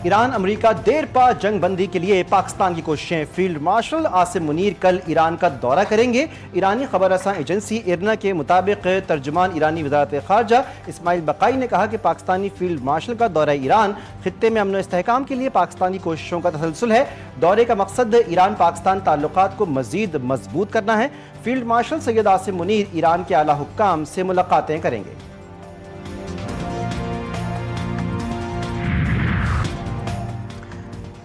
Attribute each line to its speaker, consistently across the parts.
Speaker 1: ایران امریکہ دیر پا جنگ بندی کے لیے پاکستان کی کوششیں، فیلڈ مارشل عاصم منیر کل ایران کا دورہ کریں گے۔ ایرانی خبر رساں ایجنسی ایرنا کے مطابق ترجمان ایرانی وزارت خارجہ اسماعیل بقائی نے کہا کہ پاکستانی فیلڈ مارشل کا دورہ ایران خطے میں امن و استحکام کے لیے پاکستانی کوششوں کا تسلسل ہے۔ دورے کا مقصد ایران پاکستان تعلقات کو مزید مضبوط کرنا ہے۔ فیلڈ مارشل سید عاصم منیر ایران کے اعلیٰ حکام سے ملاقاتیں کریں گے۔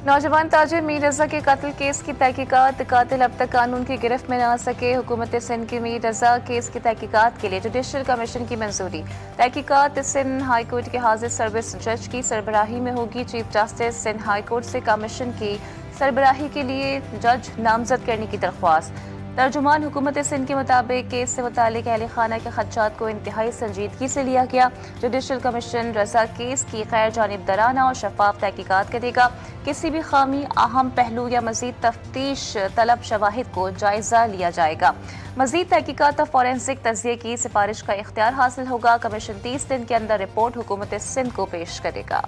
Speaker 2: نوجوان تاجر میر رضا کے قتل کیس کی تحقیقات، قاتل اب تک قانون کی گرفت میں نہ آ سکے۔ حکومت سندھ کی میر رضا کیس کی تحقیقات کے لیے جوڈیشل کمیشن کی منظوری۔ تحقیقات سندھ ہائی کورٹ کے حاضر سروس جج کی سربراہی میں ہوگی۔ Chief justice Sindh high court سے کمیشن کی سربراہی کے لیے جج نامزد کرنے کی درخواست۔ ترجمان حکومت سندھ کے مطابق کیس سے متعلق اہل خانہ کے خدشات کو انتہائی سنجیدگی سے لیا گیا۔ جوڈیشل کمیشن رضا کیس کی غیر جانبدارانہ اور شفاف تحقیقات کرے گا۔ کسی بھی خامی، اہم پہلو یا مزید تفتیش طلب شواہد کو جائزہ لیا جائے گا۔ مزید تحقیقات اور فورینسک تجزیے کی سفارش کا اختیار حاصل ہوگا۔ کمیشن 30 دن کے اندر رپورٹ حکومت سندھ کو پیش کرے گا۔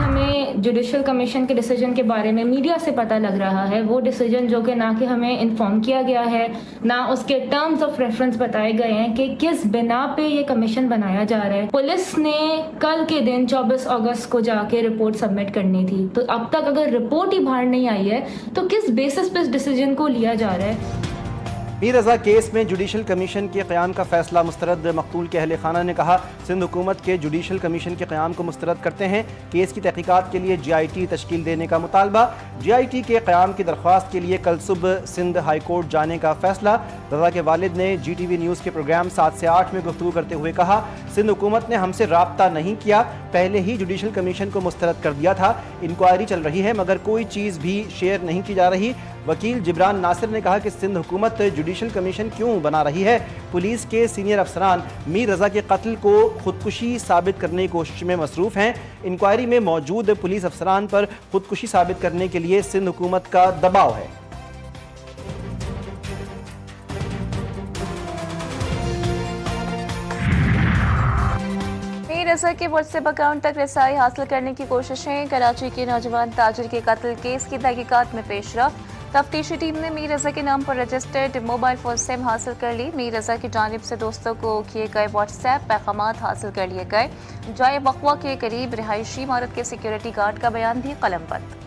Speaker 3: ہمیں جوڈیشل کمیشن کے ڈیسیجن کے بارے میں میڈیا سے پتہ لگ رہا ہے، وہ ڈیسیجن جو کہ نہ کہ ہمیں انفارم کیا گیا ہے، نہ اس کے ٹرمز آف ریفرنس بتائے گئے ہیں کہ کس بنا پہ یہ کمیشن بنایا جا رہا ہے۔ پولیس نے کل کے دن 24 اگست کو جا کے رپورٹ سبمٹ کرنی تھی، تو اب تک اگر رپورٹ ہی باہر نہیں آئی ہے تو کس بیسس پہ اس ڈیسیجن کو لیا جا رہا ہے؟
Speaker 1: میر رضا کیس میں جوڈیشل کمیشن کے قیام کا فیصلہ مسترد۔ مقتول کے اہل خانہ نے کہا سندھ حکومت کے جوڈیشل کمیشن کے قیام کو مسترد کرتے ہیں۔ کیس کی تحقیقات کے لیے جی آئی ٹی تشکیل دینے کا مطالبہ۔ جی آئی ٹی کے قیام کی درخواست کے لیے کل صبح سندھ ہائی کورٹ جانے کا فیصلہ۔ رضا کے والد نے جی ٹی وی نیوز کے پروگرام 7 سے 8 میں گفتگو کرتے ہوئے کہا سندھ حکومت نے ہم سے رابطہ نہیں کیا، پہلے ہی جوڈیشل کمیشن کو مسترد کر دیا تھا۔ انکوائری چل رہی ہے مگر کوئی چیز بھی شیئر نہیں کی جا رہی۔ وکیل جبران ناصر نے کہا کہ سندھ حکومت جوڈیشل کمیشن کیوں بنا رہی ہے؟ پولیس کے سینئر افسران میر رضا کے قتل کو خودکشی ثابت کرنے کی کوشش میں مصروف ہیں۔ انکوائری میں موجود پولیس افسران پر خودکشی ثابت کرنے کے لیے سندھ حکومت کا دباؤ ہے۔
Speaker 2: میر رضا کے واٹس ایپ اکاؤنٹ تک رسائی حاصل کرنے کی کوششیں۔ کراچی کے نوجوان تاجر کے قتل کیس کی تحقیقات میں پیش رفت۔ تفتیشی ٹیم نے میر رضا کے نام پر رجسٹرڈ موبائل فون سم حاصل کر لی۔ میر رضا کی جانب سے دوستوں کو کیے گئے واٹس ایپ پیغامات حاصل کر لیے گئے۔ جائے وقوع کے قریب رہائشی عمارت کے سیکیورٹی گارڈ کا بیان بھی قلم بند۔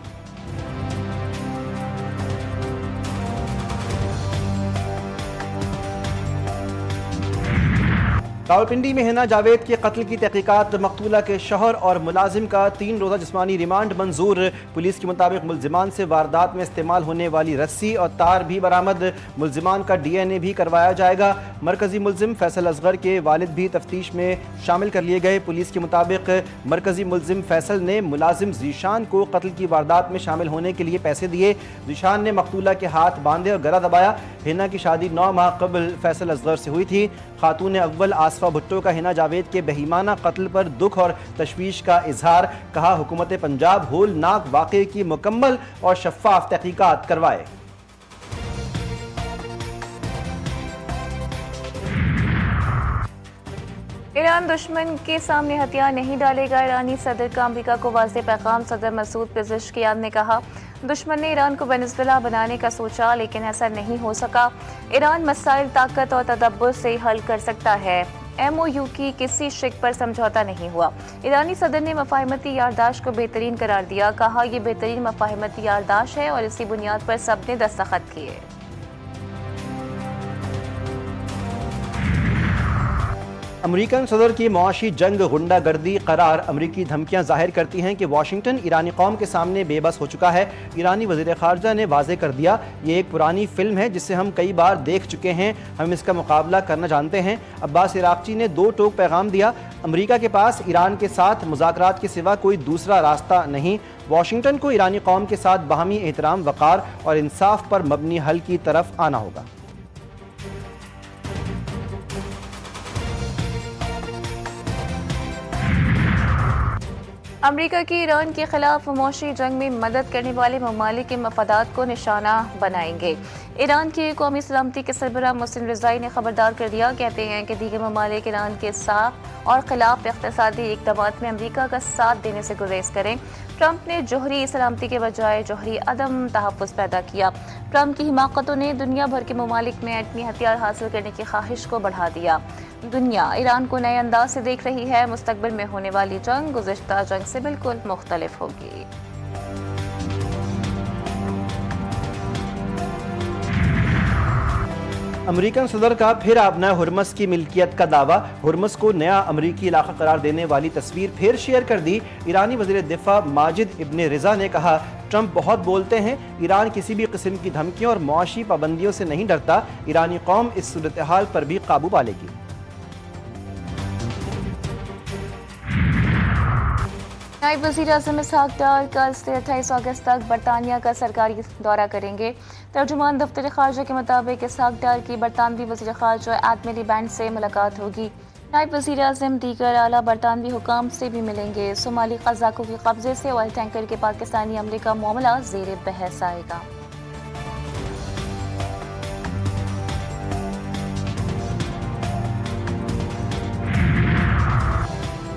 Speaker 1: راولپنڈی میں حنا جاوید کے قتل کی تحقیقات۔ مقتولہ کے شوہر اور ملازم کا 3 روزہ جسمانی ریمانڈ منظور۔ پولیس کے مطابق ملزمان سے واردات میں استعمال ہونے والی رسی اور تار بھی برآمد۔ ملزمان کا ڈی این اے بھی کروایا جائے گا۔ مرکزی ملزم فیصل اصغر کے والد بھی تفتیش میں شامل کر لیے گئے۔ پولیس کے مطابق مرکزی ملزم فیصل نے ملازم ذیشان کو قتل کی واردات میں شامل ہونے کے لیے پیسے دیے۔ ذیشان نے مقتولہ کے ہاتھ باندھے اور گلا دبایا۔ حنا کی شادی 9 ماہ قبل فیصل اصغر سے ہوئی تھی۔ خاتون اول آصفہ بھٹو کا حنا جاوید کے بہیمانہ قتل پر دکھ اور تشویش کا اظہار۔ کہا حکومت پنجاب ہولناک واقعے کی مکمل اور شفاف تحقیقات کروائے۔
Speaker 2: ایران دشمن کے سامنے ہتھیار نہیں ڈالے گا۔ ایرانی صدر کا امریکہ کو واضح پیغام۔ صدر مسعود پزشکیان نے کہا دشمن نے ایران کو وینزویلا بنانے کا سوچا لیکن ایسا نہیں ہو سکا۔ ایران مسائل طاقت اور تدبر سے حل کر سکتا ہے۔ ایم او یو کی کسی شق پر سمجھوتا نہیں ہوا۔ ایرانی صدر نے مفاہمتی یادداشت کو بہترین قرار دیا۔ کہا یہ بہترین مفاہمتی یادداشت ہے اور اسی بنیاد پر سب نے دستخط کیے۔
Speaker 1: امریکن صدر کی معاشی جنگ غنڈہ گردی قرار۔ امریکی دھمکیاں ظاہر کرتی ہیں کہ واشنگٹن ایرانی قوم کے سامنے بے بس ہو چکا ہے۔ ایرانی وزیر خارجہ نے واضح کر دیا یہ ایک پرانی فلم ہے جسے ہم کئی بار دیکھ چکے ہیں، ہم اس کا مقابلہ کرنا جانتے ہیں۔ عباس عراقچی نے 2 ٹوک پیغام دیا۔ امریکہ کے پاس ایران کے ساتھ مذاکرات کے سوا کوئی دوسرا راستہ نہیں۔ واشنگٹن کو ایرانی قوم کے ساتھ باہمی احترام، وقار اور انصاف پر مبنی حل کی طرف آنا ہوگا۔
Speaker 2: امریکہ کی ایران کے خلاف معاشی جنگ میں مدد کرنے والے ممالک کے مفادات کو نشانہ بنائیں گے۔ ایران کی قومی سلامتی کے سربراہ محسن رضائی نے خبردار کر دیا، کہتے ہیں کہ دیگر ممالک ایران کے ساتھ اور خلاف اقتصادی اقدامات میں امریکہ کا ساتھ دینے سے گریز کریں۔ ٹرمپ نے جوہری سلامتی کے بجائے جوہری عدم تحفظ پیدا کیا۔ ٹرمپ کی حماقتوں نے دنیا بھر کے ممالک میں ایٹمی ہتھیار حاصل کرنے کی خواہش کو بڑھا دیا۔ دنیا ایران کو نئے انداز سے دیکھ رہی ہے، مستقبل میں ہونے والی جنگ گزشتہ جنگ سے بالکل مختلف ہوگی۔
Speaker 1: امریکن صدر کا پھر آبنائے ہرمز کی ملکیت کا دعویٰ، ہرمز کو نیا امریکی علاقہ قرار دینے والی تصویر پھر شیئر کر دی۔ ایرانی وزیر دفاع ماجد ابن رضا نے کہا، ٹرمپ بہت بولتے ہیں، ایران کسی بھی قسم کی دھمکیوں اور معاشی پابندیوں سے نہیں ڈرتا، ایرانی قوم اس صورتحال پر بھی قابو پا لے گی۔
Speaker 2: نائب وزیر اعظم اسحاق ڈار کل سے 28 اگست تک برطانیہ کا سرکاری دورہ کریں گے۔ ترجمان دفتر خارجہ کے مطابق اسحاق ڈار کی برطانوی وزیر خارجہ ایڈملی بینڈ سے ملاقات ہوگی۔ نائب وزیر اعظم دیگر اعلیٰ برطانوی حکام سے بھی ملیں گے۔ صومالی قزاقوں کے قبضے سے آئل ٹینکر کے پاکستانی حملے کا معاملہ زیر بحث آئے گا۔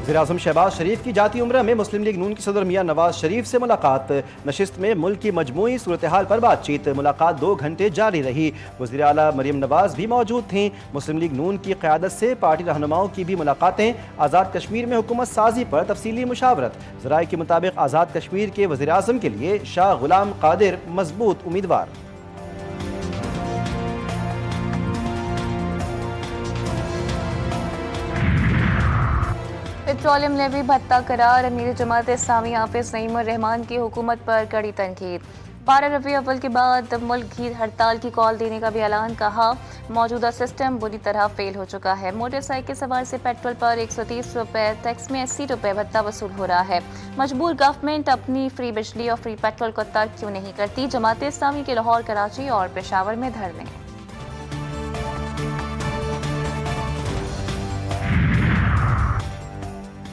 Speaker 1: وزیراعظم شہباز شریف کی جاتی عمرہ میں مسلم لیگ نون کی صدر میاں نواز شریف سے ملاقات، نشست میں ملک کی مجموعی صورتحال پر بات چیت، ملاقات 2 گھنٹے جاری رہی۔ وزیر اعلیٰ مریم نواز بھی موجود تھیں۔ مسلم لیگ نون کی قیادت سے پارٹی رہنماؤں کی بھی ملاقاتیں، آزاد کشمیر میں حکومت سازی پر تفصیلی مشاورت، ذرائع کے مطابق آزاد کشمیر کے وزیر اعظم کے لیے شاہ غلام قادر مضبوط امیدوار۔
Speaker 2: پیٹرولیم نے بھی بھتہ قرار، امیر جماعت اسلامی حافظ نعیم الرحمان کی حکومت پر کڑی تنقید۔ 12 ربیع اول کے بعد ملک گیر ہڑتال کی کال دینے کا بھی اعلان، کہا موجودہ سسٹم بری طرح فیل ہو چکا ہے۔ موٹر سائیکل سوار سے پیٹرول پر 130 روپے، ٹیکس میں 80 روپے بھتہ وصول ہو رہا ہے۔ مجبور گورنمنٹ اپنی فری بجلی اور فری پیٹرول کو ترک کیوں نہیں کرتی؟ جماعت اسلامی کے لاہور، کراچی اور پشاور میں دھرنے۔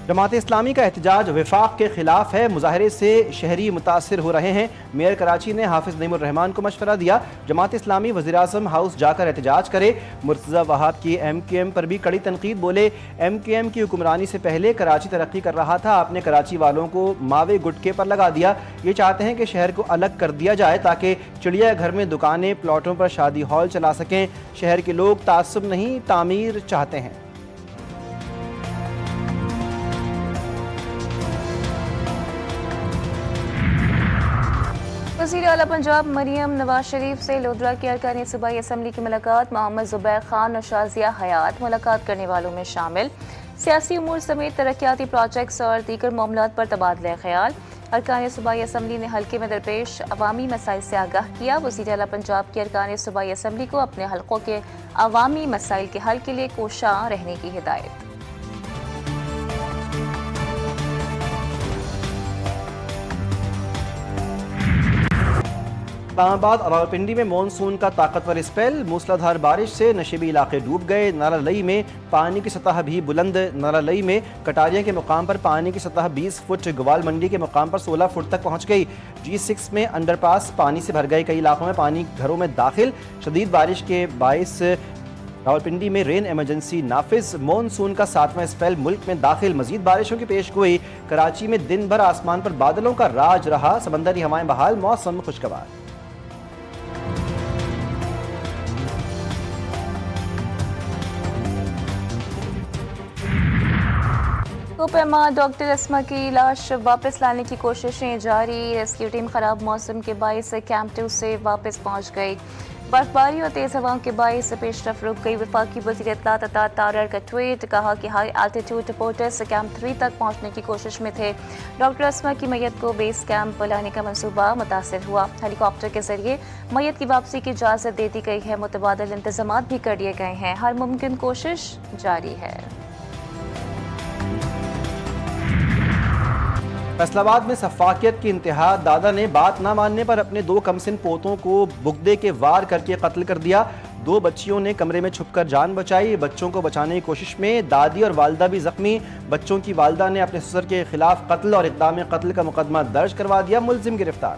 Speaker 1: جماعت اسلامی کا احتجاج وفاق کے خلاف ہے، مظاہرے سے شہری متاثر ہو رہے ہیں۔ میئر کراچی نے حافظ نعیم الرحمان کو مشورہ دیا، جماعت اسلامی وزیراعظم ہاؤس جا کر احتجاج کرے۔ مرتضی وہاب کی ایم کیو ایم پر بھی کڑی تنقید، بولے ایم کیو ایم کی حکمرانی سے پہلے کراچی ترقی کر رہا تھا، آپ نے کراچی والوں کو ماوے گٹکے پر لگا دیا۔ یہ چاہتے ہیں کہ شہر کو الگ کر دیا جائے تاکہ چڑیا گھر میں دکانیں، پلاٹوں پر شادی ہال چلا سکیں۔ شہر کے لوگ تعصب نہیں، تعمیر چاہتے ہیں۔
Speaker 2: وزیر اعلیٰ پنجاب مریم نواز شریف سے لودھرا کے ارکان صوبائی اسمبلی کی ملاقات، محمد زبیر خان اور شازیہ حیات ملاقات کرنے والوں میں شامل۔ سیاسی امور سمیت ترقیاتی پروجیکٹس اور دیگر معاملات پر تبادلہ خیال۔ ارکان صوبائی اسمبلی نے حلقے میں درپیش عوامی مسائل سے آگاہ کیا۔ وزیر اعلیٰ پنجاب کے ارکان صوبائی اسمبلی کو اپنے حلقوں کے عوامی مسائل کے حل کے لیے کوشاں رہنے کی ہدایت۔
Speaker 1: اسلام آباد اور راولپنڈی میں مونسون کا طاقتور اسپیل، موسلادھار بارش سے نشیبی علاقے ڈوب گئے۔ نالہ لئی میں پانی کی سطح بھی بلند، نالہ لئی میں کٹاریاں کے مقام پر پانی کی سطح 20 فٹ، گوال منڈی کے مقام پر 16 فٹ تک پہنچ گئی۔ G6 میں انڈر پاس پانی سے بھر گئے، کئی علاقوں میں پانی گھروں میں داخل۔ شدید بارش کے باعث راولپنڈی میں رین ایمرجنسی نافذ، مونسون کا 7واں اسپیل ملک میں داخل، مزید بارشوں کی پیش گوئی۔ کراچی میں دن بھر آسمان پر بادلوں کا راج رہا، سمندری ہوائیں بحال، موسم خوشگوار۔
Speaker 2: کوپیما ڈاکٹر اسما کی لاش واپس لانے کی کوششیں جاری، ریسکیو ٹیم خراب موسم کے باعث کیمپ 2 سے واپس پہنچ گئی۔ برفباری اور تیز ہواؤں کے باعث پیش رفت رک گئی۔ وفاقی وزیر اطلاعات عطا تارڑ کا ٹویٹ، کہا کہ ہائی الٹیٹیوڈ رپورٹرز کیمپ 3 تک پہنچنے کی کوشش میں تھے۔ ڈاکٹر اسما کی میت کو بیس کیمپ لانے کا منصوبہ متاثر ہوا، ہیلی کاپٹر کے ذریعے میت کی واپسی کی اجازت دے دی گئی ہے، متبادل انتظامات بھی کر لیے گئے ہیں، ہر ممکن کوشش جاری ہے۔
Speaker 1: فیصل آباد میں سفاکیت کی انتہا، دادا نے بات نہ ماننے پر اپنے 2 کمسن پوتوں کو بگدے کے وار کر کے قتل کر دیا۔ 2 بچیوں نے کمرے میں چھپ کر جان بچائی، بچوں کو بچانے کی کوشش میں دادی اور والدہ بھی زخمی۔ بچوں کی والدہ نے اپنے سسر کے خلاف قتل اور اقدام قتل کا مقدمہ درج کروا دیا، ملزم گرفتار۔